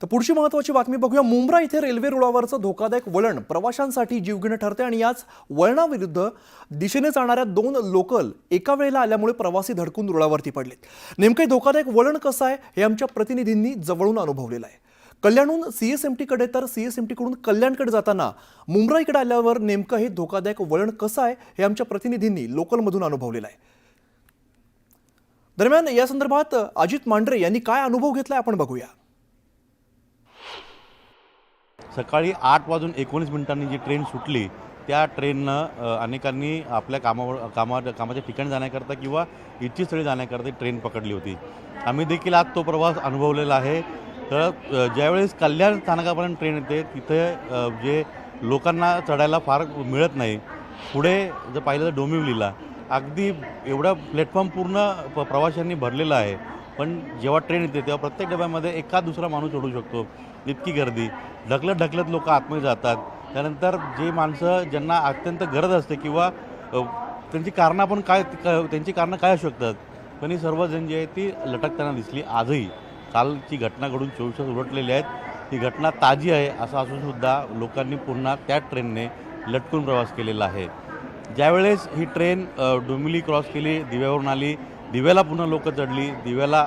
तर पुढची महत्त्वाची बातमी बघूया। मुंब्रा इथे रेल्वे रुळावरचं धोकादायक वळण प्रवाशांसाठी जीवघेणं ठरते आणि याच वळणाविरुद्ध दिशेने जाणाऱ्या दोन लोकल एका वेळेला आल्यामुळे प्रवासी धडकून रुळावरती पडलेत। नेमकं धोकादायक वळण कसं आहे हे आमच्या प्रतिनिधींनी जवळून अनुभवलेलं आहे। कल्याणहून सीएसएमटी कडे तर सीएसएमटी कडून कल्याणकडे जाताना मुंब्रा इकडे आल्यावर नेमकं हे धोकादायक वळण कसं आहे हे आमच्या प्रतिनिधींनी लोकलमधून अनुभवलेलं आहे। दरम्यान या संदर्भात अजित मांढरे यांनी काय अनुभव घेतलाय आपण बघूया। सकाळी 8:19 जी ट्रेन सुटली त्या ट्रेननं अनेकांनी आपल्या कामाच्या ठिकाणी जाण्याकरता किंवा इच्छितस्थळी जाण्याकरता ट्रेन पकडली होती। आम्ही देखील आज तो प्रवास अनुभवलेला आहे। तर ज्यावेळेस कल्याण स्थानकापर्यंत ट्रेन येते तिथे जे लोकांना चढायला फार मिळत नाही। पुढे जर पाहिलं तर डोंबिवलीला अगदी एवढा प्लॅटफॉर्म पूर्ण प्रवाशांनी भरलेला आहे, पण जेव्हा ट्रेन येते तेव्हा प्रत्येक डब्यामध्ये एका दुसरा माणूस चढू शकतो। इतकी गर्दी, ढकलत लोक आतमध्ये जातात। त्यानंतर जे माणसं ज्यांना अत्यंत गरज असते किंवा त्यांची कारणं काय असू शकतात, पण ही सर्वजण जी आहे ती लटकताना दिसली। आजही कालची घटना घडून 24 तास उलटलेली आहेत। ही घटना ताजी आहे असं असूनसुद्धा लोकांनी पुन्हा त्या ट्रेनने लटकून प्रवास केलेला आहे। ज्यावेळेस ही ट्रेन डोंबिवली क्रॉस केली, दिव्यावरून आली, दिव्याला पुन्हा लोक चढली। दिव्याला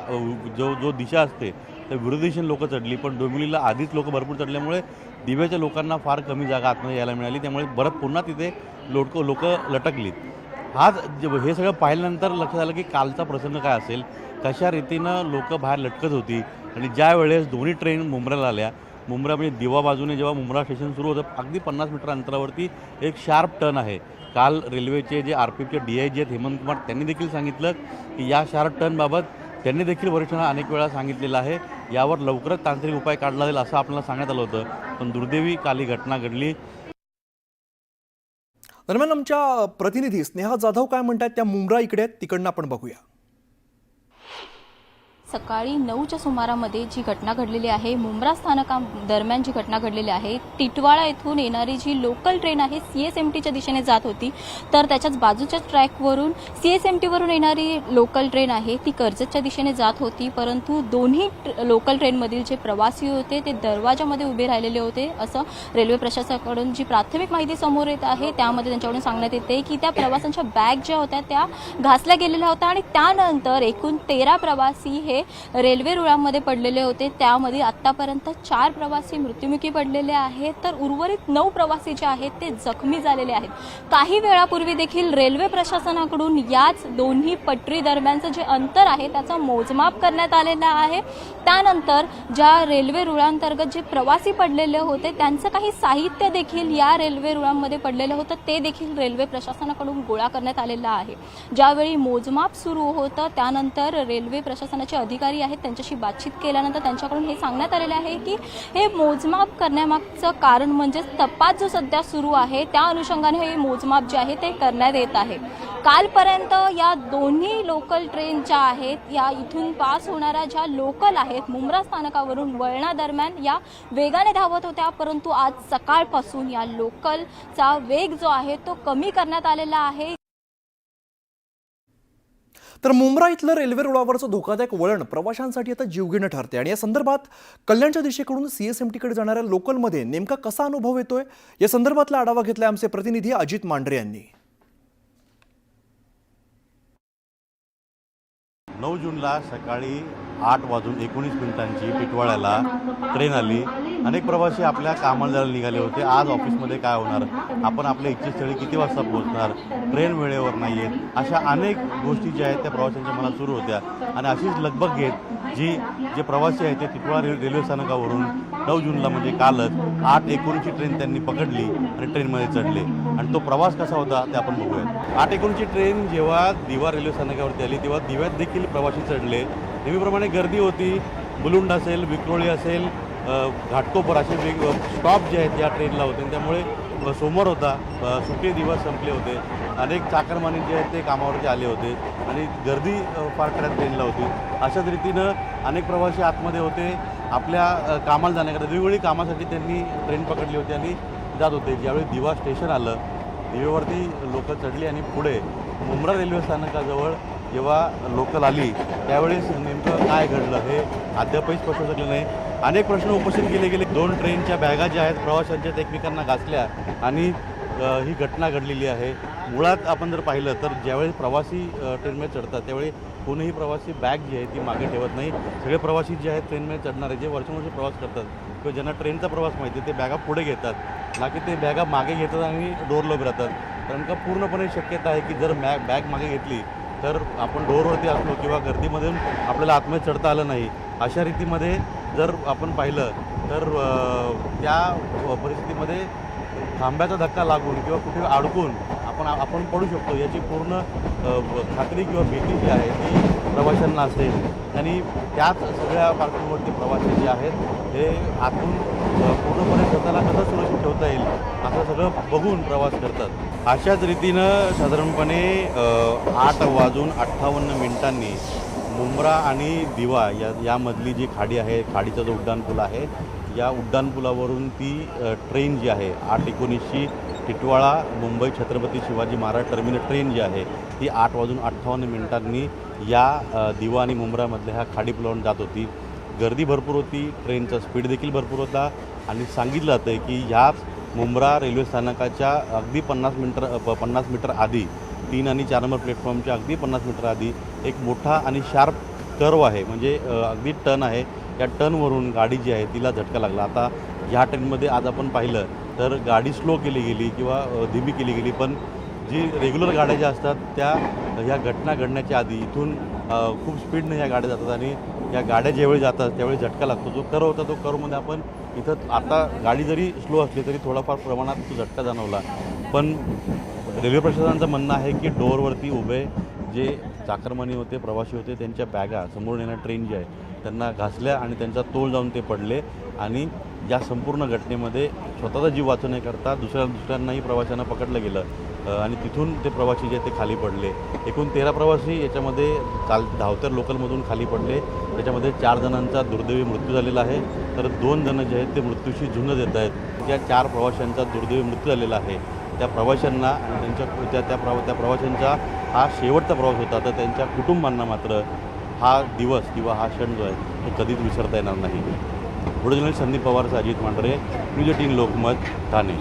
जो दिशा असते तर विरोधी दिशेने लोक चढली, पण डोंबिवलीला आधीच लोक भरपूर चढल्यामुळे दिव्याच्या लोकांना फार कमी जागा आतमध्ये यायला मिळाली। त्यामुळे परत पुन्हा तिथे लोक लटकलीत। हे सगळं पाहिल्यानंतर लक्षात आलं की कालचा प्रसंग काय असेल, कशा रीतीनं लोक बाहेर लटकत होती। आणि ज्या वेळेस दोन्ही ट्रेन मुंब्र्याला आल्या, मुंब्रा म्हणजे दिवा बाजूने जेव्हा मुंब्रा स्टेशन सुरू होतं अगदी 50 मीटर अंतरावरती एक शार्प टर्न आहे। काल रेल्वेचे जे आरपीएफचे डीआयजी आहेत हेमंत कुमार त्यांनी देखील सांगितलं की या शार्प टर्नबाबत त्यांनी देखील वरिष्ठांना अनेक वेळा सांगितलेलं आहे, यावर लवकरच तांत्रिक उपाय काढला जाईल असं आपल्याला सांगण्यात आलं होतं, पण दुर्दैवी काल ही घटना घडली। दरम्यान आमच्या प्रतिनिधी स्नेहा जाधव काय म्हणतात त्या मुंब्रा इकडे तिकडनं आपण बघूया। सकाळी 9च्या सुमारामध्ये जी घटना घडलेली आहे, मुंब्रा स्थानकादरम्यान जी घटना घडलेली आहे, टिटवाळा येथून येणारी जी लोकल ट्रेन आहे सीएसएमटीच्या दिशेने जात होती, तर त्याच्याच बाजूच्या ट्रॅकवरून सीएसएमटीवरून येणारी लोकल ट्रेन आहे ती कर्जतच्या दिशेने जात होती। परंतु दोन्ही लोकल ट्रेनमधील जे प्रवासी होते ते दरवाजामध्ये उभे राहिलेले होते असं रेल्वे प्रशासनाकडून जी प्राथमिक माहिती समोर येत आहे त्यामध्ये त्यांच्याकडून सांगण्यात येते की त्या प्रवाशांच्या बॅग ज्या होत्या त्या घासल्या गेलेल्या होत्या आणि त्यानंतर एकूण 13 प्रवासी हे रेल्वे रुळांमध्ये पडलेले होते। त्यामध्ये आतापर्यंत 4 प्रवासी मृत्युमुखी पडलेले आहेत, तर उर्वरित 9 प्रवासी जे आहेत ते जखमी झालेले आहेत। काही वेळापूर्वी देखील रेल्वे प्रशासनाकडून याच दोन्ही पटरी दरम्यानचं जे अंतर आहे त्याचं मोजमाप करण्यात आलेलं आहे। त्यानंतर ज्या रेल्वे रुळांतर्गत जे प्रवासी पडलेले होते त्यांचं काही साहित्य देखील या रेल्वे रुळांमध्ये पडलेलं होतं, ते देखील रेल्वे प्रशासनाकडून गोळा करण्यात आलेलं आहे। ज्यावेळी मोजमाप सुरू होतं त्यानंतर रेल्वे प्रशासनाचे अधिकारी आहेत त्यांच्याशी बातचीत केल्यानंतर त्यांच्याकडून हे सांगण्यात आलेले आहे की हे मोजमाप करण्यामागचं कारण म्हणजे तपास जो सध्या सुरू आहे त्या अनुषंगाने हे मोजमाप जे आहे ते करण्यात येत आहे। कालपर्यंत या दोन्ही लोकल ट्रेन ज्या आहेत या इथून पास होणाऱ्या ज्या लोकल आहेत मुंब्रा स्थानकावरून वळणादरम्यान या वेगाने धावत होत्या, परंतु आज सकाळपासून या लोकलचा वेग जो आहे तो कमी करण्यात आलेला आहे। तर मुंब्रा इथलं रेल्वे रुळावरचं धोकादायक वळण प्रवाशांसाठी आता जीवघेणं ठरते आणि या संदर्भात कल्याणच्या दिशेकडून सीएसएमटी कडे जाणाऱ्या लोकलमध्ये नेमका कसा अनुभव येतोय या संदर्भातला आढावा घेतलाय आमचे प्रतिनिधी अजित मांढरे यांनी। 9 जूनला सकाळी 8:19 टिटवाळ्याला ट्रेन आली। अनेक प्रवासी आपल्या कामाला जायला निघाले होते। आज ऑफिसमध्ये काय होणार, आपण आपल्या इच्छितस्थळी किती वाजता पोहोचणार, ट्रेन वेळेवर नाही आहेत, अशा अनेक गोष्टी ज्या आहेत त्या प्रवाशांच्या मनात सुरू होत्या। आणि अशीच लगबग घेत जे प्रवासी आहेत ते टिटवाळा रेल्वे स्थानकावरून 9 जूनला म्हणजे कालच 8:19 ट्रेन त्यांनी पकडली आणि ट्रेनमध्ये चढले। आणि तो प्रवास कसा होता ते आपण बघूया। 8:19 ट्रेन जेव्हा दिवा रेल्वे स्थानकावरती आली तेव्हा दिव्यात देखील प्रवासी चढले। नेहमीप्रमाणे गर्दी होती। मुलुंड असेल, विक्रोळी असेल, घाटकोपर असे स्टॉप जे आहेत या ट्रेनला होते, त्यामुळे सोमवार होता, सुटे दिवस संपले होते। अनेक चाकरमानी जे आहेत ते कामावरती आले होते आणि गर्दी फार खऱ्यात ट्रेनला होती। अशाच रीतीनं अनेक प्रवासी आतमध्ये होते, आपल्या कामाला जाण्याकरता वेगवेगळी कामासाठी त्यांनी ट्रेन पकडली होती आणि जात होते। ज्यावेळी दिवा स्टेशन आलं, दिवेवरती लोक चढली आणि पुढे मुंब्रा रेल्वे स्थानकाजवळ जेव्हा लोकल आली त्यावेळेस नेमकं काय घडलं हे अद्यापही स्पष्ट झालं नाही। अनेक प्रश्न उपस्थित केले गेले. 2 ट्रेनच्या बॅगा ज्या आहेत प्रवाशांच्या त्या एकमेकांना घासल्या आणि ही घटना घडलेली आहे. मुळात आपण जर पाहिलं तर ज्यावेळी प्रवासी ट्रेनमध्ये चढतात त्यावेळी कोणीही प्रवासी बॅग जी आहे ती मागे ठेवत नाही. सगळे प्रवासी जे आहेत ट्रेनमध्ये चढणारे जे वर्षानुवर्षे प्रवास करतात किंवा ज्यांना ट्रेनचा प्रवास माहिती आहे ते बॅगा पुढे घेतात, ना की ते बॅगा मागे घेतात आणि डोरला उभे राहतात. कारण का पूर्णपणे शक्यता आहे की जर बॅग मागे घेतली तर आपण डोरवरती असलो किंवा गर्दीमधून आपल्याला आतमध्ये चढता आलं नाही, अशा रीतीमध्ये जर आपण पाहिलं तर त्या परिस्थितीमध्ये थांब्याचा धक्का लागून किंवा कुठे अडकून आपण पडू शकतो याची पूर्ण खात्री किंवा भीती जी आहे ती प्रवाशांना असेल. आणि त्याच सगळ्या पार्श्वभूमीवरती प्रवासी जे आहेत हे आतून पूर्णपणे स्वतःला कसं सुरक्षित ठेवता येईल असं सगळं बघून प्रवास करतात. अशाच रीतीनं साधारणपणे 8:58 मुंब्रा आणि दिवा यामधली जी खाडी आहे, खाडीचा जो उड्डाणपूल आहे, या उड्डाणपुलावरून ती ट्रेन जी आहे 8:19 टिटवाळा मुंबई छत्रपती शिवाजी महाराज टर्मिनल ट्रेन जी आहे ती 8:58 या दिवा आणि मुंब्रामधल्या ह्या खाडी पुलावरून जात होती. गर्दी भरपूर होती, ट्रेनचा स्पीड देखील भरपूर होता आणि सांगितलं जातं आहे की ह्याच मुंब्रा रेल्वे स्थानकाच्या अगदी 50 मीटर आधी 3 आणि 4 नंबर प्लॅटफॉर्मच्या अगदी 50 मीटर आधी एक मोठा आणि शार्प कर्व आहे, म्हणजे अगदी टर्न आहे. या टर्नवरून गाडी जी आहे तिला झटका लागला. आता ह्या ट्रेनमध्ये आज आपण पाहिलं तर गाडी स्लो केली गेली किंवा धीमी केली गेली, पण जी रेग्युलर गाड्या ज्या असतात त्या ह्या घटना घडण्याच्या आधी इथून खूप स्पीडनं ह्या गाड्या जातात आणि या गाड्या ज्यावेळी जातात त्यावेळी झटका लागतो. जो कर्व होता तो कर्वमध्ये आपण इथं आता गाडी जरी स्लो असली तरी थोडाफार प्रमाणात तो झटका जाणवला. पण रेल्वे प्रशासनाचं म्हणणं आहे की डोअरवरती उभे जे चाकरमानी होते, प्रवासी होते, त्यांच्या बॅगा समोरून येणाऱ्या ट्रेन जी आहे त्यांना घासल्या आणि त्यांचा तोल जाऊन ते पडले. आणि या संपूर्ण घटनेमध्ये स्वतःचा जीव वाचवण्याकरता दुसऱ्यांनाही प्रवाशांना पकडलं गेलं आणि तिथून ते प्रवासी जे ते खाली पडले. एकूण 13 प्रवासी याच्यामध्ये धावत्या लोकलमधून खाली पडले. त्याच्यामध्ये 4 जणांचा दुर्दैवी मृत्यू झालेला आहे, तर 2 जण जे आहेत ते मृत्यूशी झुंज देत आहेत. त्या 4 प्रवाशांचा दुर्दैवी मृत्यू झालेला आहे. त्या प्रवाशांना आणि त्या प्रवाशांचा हा शेवटचा प्रवास होता, तर त्यांच्या कुटुंबांना मात्र हा दिवस किंवा हा क्षण जो आहे तो कधीच विसरता येणार नाही. Video journalist Sandeep Pawar, Ajit Mandhare, news 18 Lokmat, Thane.